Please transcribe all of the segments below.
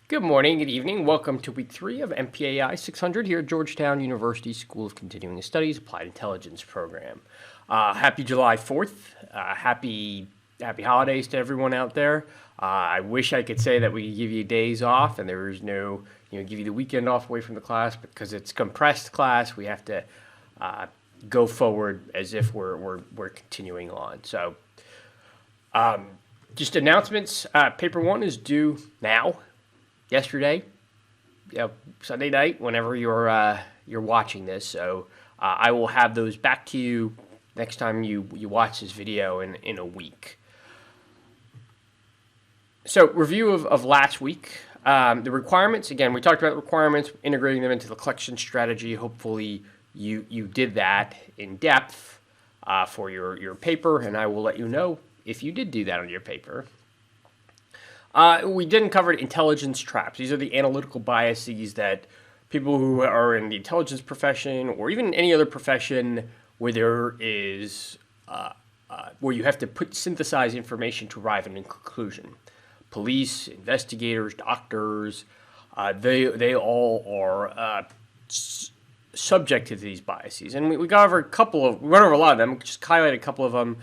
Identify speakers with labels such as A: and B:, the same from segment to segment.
A: Good morning, good evening. Welcome to week 3 of Mpai 600 here at Georgetown University School of Continuing Studies Applied Intelligence Program. Happy July 4th. Happy holidays to everyone out there. I wish I could say that we could give you days off and there is no, give you the weekend off away from the class, because it's compressed class. We have to go forward as if we're continuing on. So, just announcements. Paper 1 is due now. Yesterday, Sunday night, whenever you're watching this. So I will have those back to you next time you watch this video in a week. So review of last week. The requirements, again, we talked about the requirements, integrating them into the collection strategy. Hopefully you did that in depth for your paper, and I will let you know if you did do that on your paper. We didn't cover intelligence traps. These are the analytical biases that people who are in the intelligence profession or even any other profession where there is where you have to synthesize information to arrive at a conclusion. Police, investigators, doctors, they all are subject to these biases. And we got over we went over a lot of them. Just highlight a couple of them.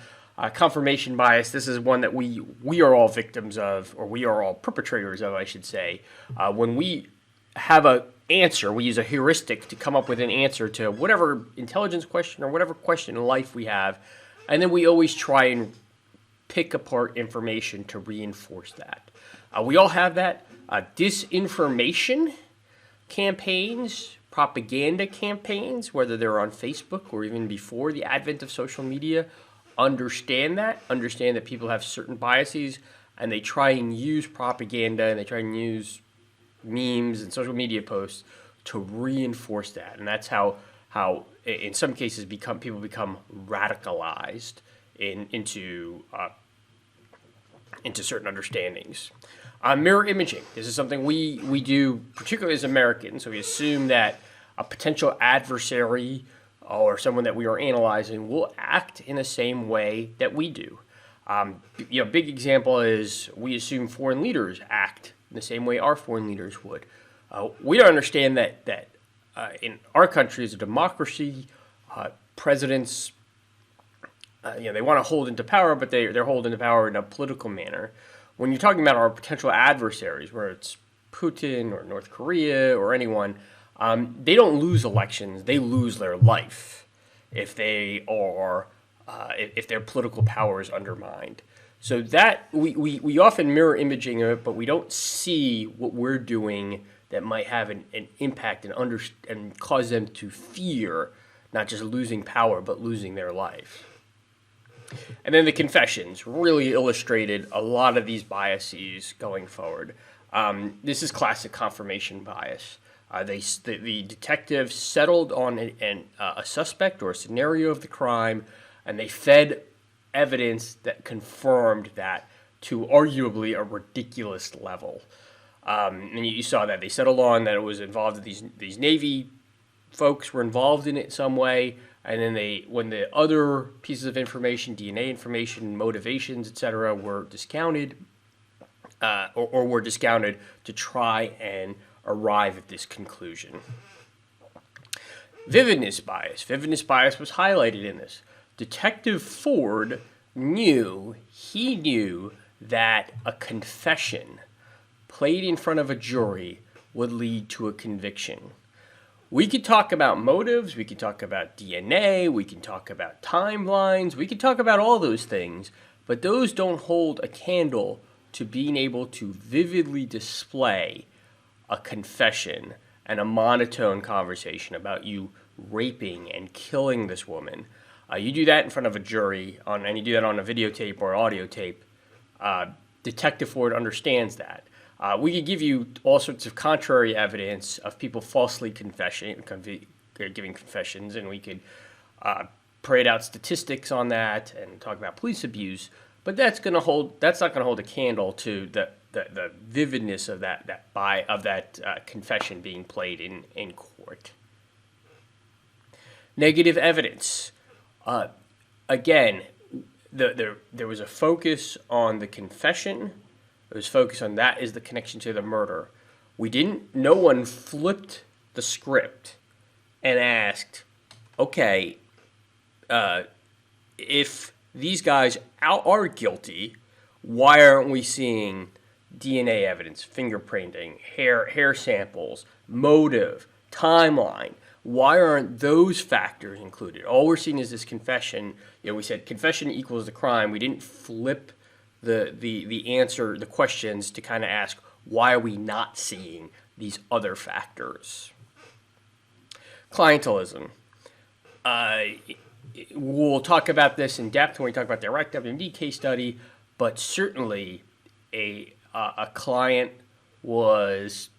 A: Confirmation bias, this is one that we are all victims of, or we are all perpetrators of, I should say. When we have an answer, we use a heuristic to come up with an answer to whatever intelligence question or whatever question in life we have, and then we always try and pick apart information to reinforce that. We all have that. Disinformation campaigns, propaganda campaigns, whether they're on Facebook or even before the advent of social media, understand that people have certain biases, and they try and use propaganda and they try and use memes and social media posts to reinforce that. And that's how in some cases people become radicalized into certain understandings. Mirror imaging. This is something we do, particularly as Americans. So we assume that a potential adversary or someone that we are analyzing will act in the same way that we do. Big example is we assume foreign leaders act in the same way our foreign leaders would. We don't understand that in our country as a democracy, presidents, they want to hold into power, but they're holding into power in a political manner. When you're talking about our potential adversaries, where it's Putin or North Korea or anyone, they don't lose elections; they lose their life if their political power is undermined. So that we often mirror imaging it, but we don't see what we're doing that might have an impact and cause them to fear not just losing power but losing their life. And then the confessions really illustrated a lot of these biases going forward. This is classic confirmation bias. The detective settled on a suspect or a scenario of the crime, and they fed evidence that confirmed that to arguably a ridiculous level. And you saw that they settled on that it was involved. These Navy folks were involved in it in some way, and then when the other pieces of information, DNA information, motivations, etc., were discounted, or were discounted to try and arrive at this conclusion. Vividness bias. Vividness bias was highlighted in this. Detective Ford knew that a confession played in front of a jury would lead to a conviction. We could talk about motives, we could talk about DNA, we can talk about timelines, we could talk about all those things, but those don't hold a candle to being able to vividly display a confession and a monotone conversation about you raping and killing this woman. You do that in front of a jury, and you do that on a videotape or audio tape. Detective Ford understands that. We could give you all sorts of contrary evidence of people falsely giving confessions, and we could parade out statistics on that and talk about police abuse. But that's not going to hold a candle to the vividness of that confession being played in court. Negative evidence. Again, there was a focus on the confession. It was focused on that is the connection to the murder. No one flipped the script and asked, okay, if these guys are guilty, why aren't we seeing DNA evidence, fingerprinting, hair samples, motive, timeline? Why aren't those factors included? All we're seeing is this confession. We said confession equals the crime. We didn't flip the answer, the questions to kind of ask, why are we not seeing these other factors? Clientelism. We'll talk about this in depth when we talk about the Iraq WMD case study, but certainly a client was,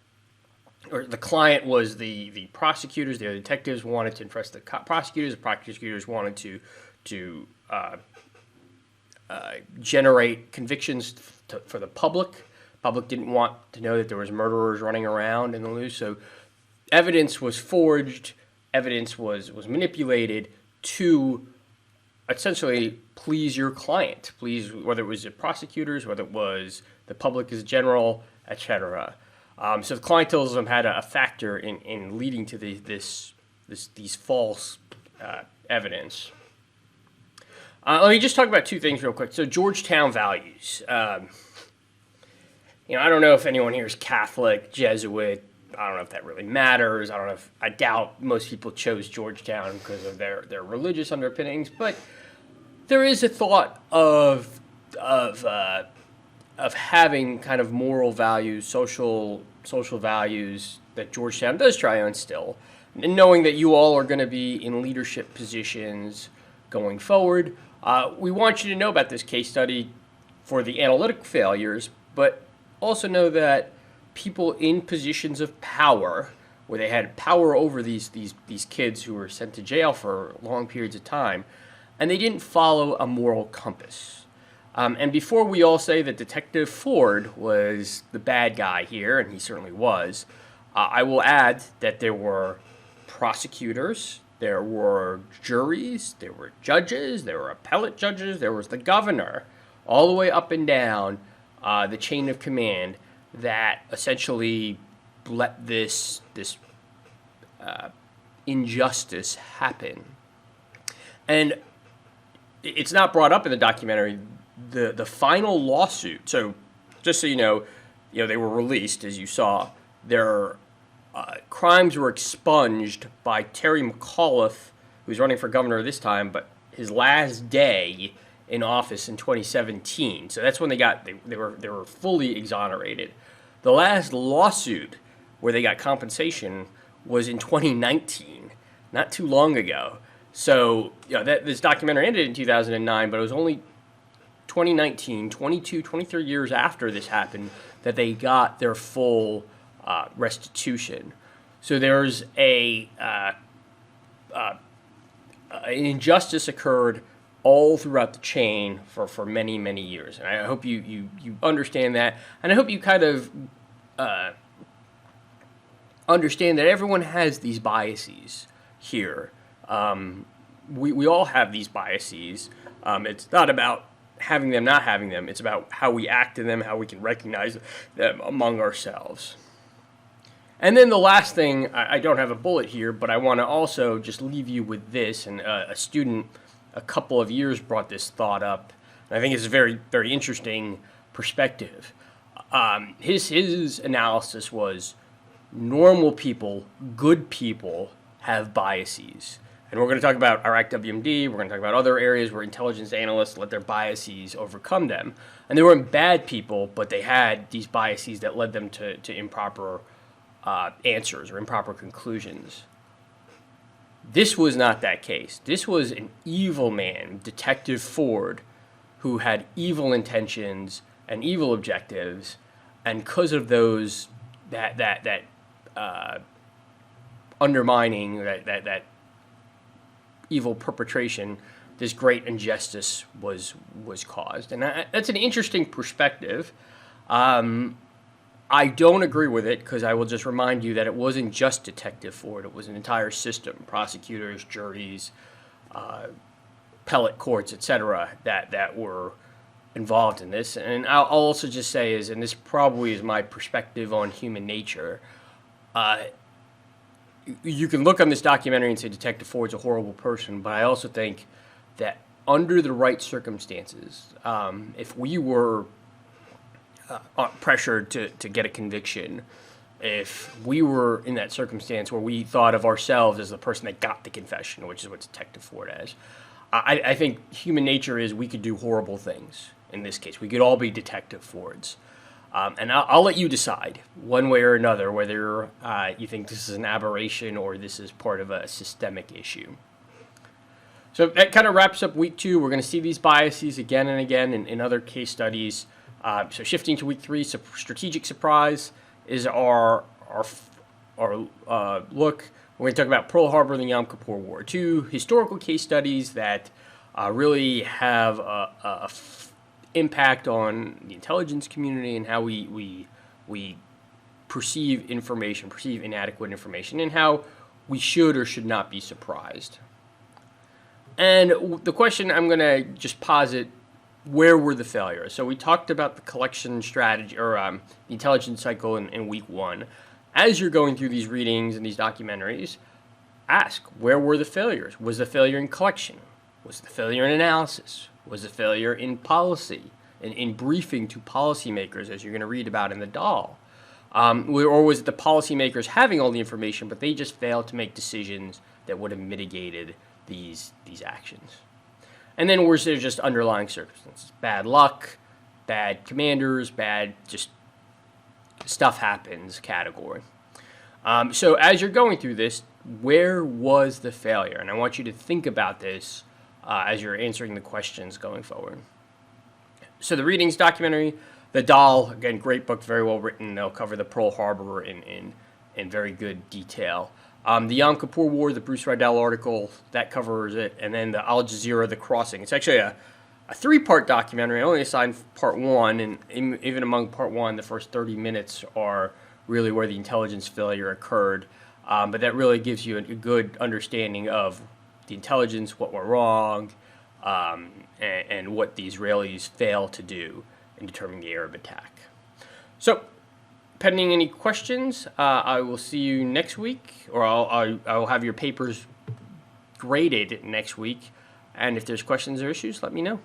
A: or the client was the prosecutors, the detectives wanted to impress the prosecutors wanted to generate convictions for the public. Public didn't want to know that there was murderers running around in the news, so evidence was forged, evidence was manipulated to essentially please your client, please whether it was the prosecutors, whether it was the public as general, etc. So clientelism had a factor in leading to these false evidence. Let me just talk about two things real quick. So Georgetown values. I don't know if anyone here is Catholic, Jesuit. I don't know if that really matters. I doubt most people chose Georgetown because of their religious underpinnings. But there is a thought of having kind of moral values, social values that Georgetown does try to instill, and knowing that you all are going to be in leadership positions going forward. We want you to know about this case study for the analytic failures, but also know that people in positions of power, where they had power over these kids who were sent to jail for long periods of time, and they didn't follow a moral compass. And before we all say that Detective Ford was the bad guy here, and he certainly was, I will add that there were prosecutors, there were juries, there were judges, there were appellate judges, there was the governor, all the way up and down the chain of command that essentially let this injustice happen. And it's not brought up in the documentary. The final lawsuit. So, just so you know, they were released, as you saw. Their crimes were expunged by Terry McAuliffe, who's running for governor this time, but his last day in office in 2017. So that's when they were fully exonerated. The last lawsuit where they got compensation was in 2019, not too long ago. So this documentary ended in 2009, but it was only 2019, 22, 23 years after this happened that they got their full restitution. So there's an injustice occurred all throughout the chain for many, many years. And I hope you understand that. And I hope you kind of understand that everyone has these biases here. We all have these biases. It's not about having them, not having them. It's about how we act in them, how we can recognize them among ourselves. And then the last thing, I don't have a bullet here, but I want to also just leave you with this. And a student a couple of years brought this thought up. And I think it's a very, very interesting perspective. His analysis was normal people, good people, have biases. And we're going to talk about Iraq WMD. We're going to talk about other areas where intelligence analysts let their biases overcome them. And they weren't bad people, but they had these biases that led them to improper answers or improper conclusions. This was not that case. This was an evil man, Detective Ford, who had evil intentions and evil objectives, and because of those, that undermining, that evil perpetration, this great injustice was caused. And that's an interesting perspective. I don't agree with it, because I will just remind you that it wasn't just Detective Ford. It was an entire system, prosecutors, juries, appellate courts, etc., that were involved in this. And I'll also just say is, and this probably is my perspective on human nature, you can look on this documentary and say Detective Ford's a horrible person, but I also think that under the right circumstances, if we were pressured to get a conviction, if we were in that circumstance where we thought of ourselves as the person that got the confession, which is what Detective Ford is, I think human nature is we could do horrible things. In this case, we could all be Detective Fords. And I'll let you decide, one way or another, whether you think this is an aberration or this is part of a systemic issue. So that kind of wraps up week 2. We're going to see these biases again and again in other case studies. So shifting to week 3, strategic surprise is our look. We're going to talk about Pearl Harbor and the Yom Kippur War, 2 historical case studies that really have a impact on the intelligence community and how we perceive information, perceive inadequate information, and how we should or should not be surprised. And the question I'm going to just posit, where were the failures? So we talked about the collection strategy, or the intelligence cycle in week 1. As you're going through these readings and these documentaries, ask, where were the failures? Was the failure in collection? Was the failure in analysis? Was the failure in policy, in briefing to policymakers, as you're going to read about in the doll? Or was it the policymakers having all the information, but they just failed to make decisions that would have mitigated these actions? And then was there just underlying circumstances? Bad luck, bad commanders, bad just stuff happens category. So as you're going through this, where was the failure? And I want you to think about this as you're answering the questions going forward. So the readings documentary, the doll, again, great book, very well written. They'll cover the Pearl Harbor in very good detail. The Yom Kippur War, the Bruce Riedel article, that covers it. And then the Al Jazeera, The Crossing. It's actually a 3-part documentary. I only assigned part 1, and even among part 1, the first 30 minutes are really where the intelligence failure occurred. But that really gives you a good understanding of the intelligence, what went wrong, and what the Israelis failed to do in determining the Arab attack. So, pending any questions, I will see you next week, or I'll have your papers graded next week. And if there's questions or issues, let me know.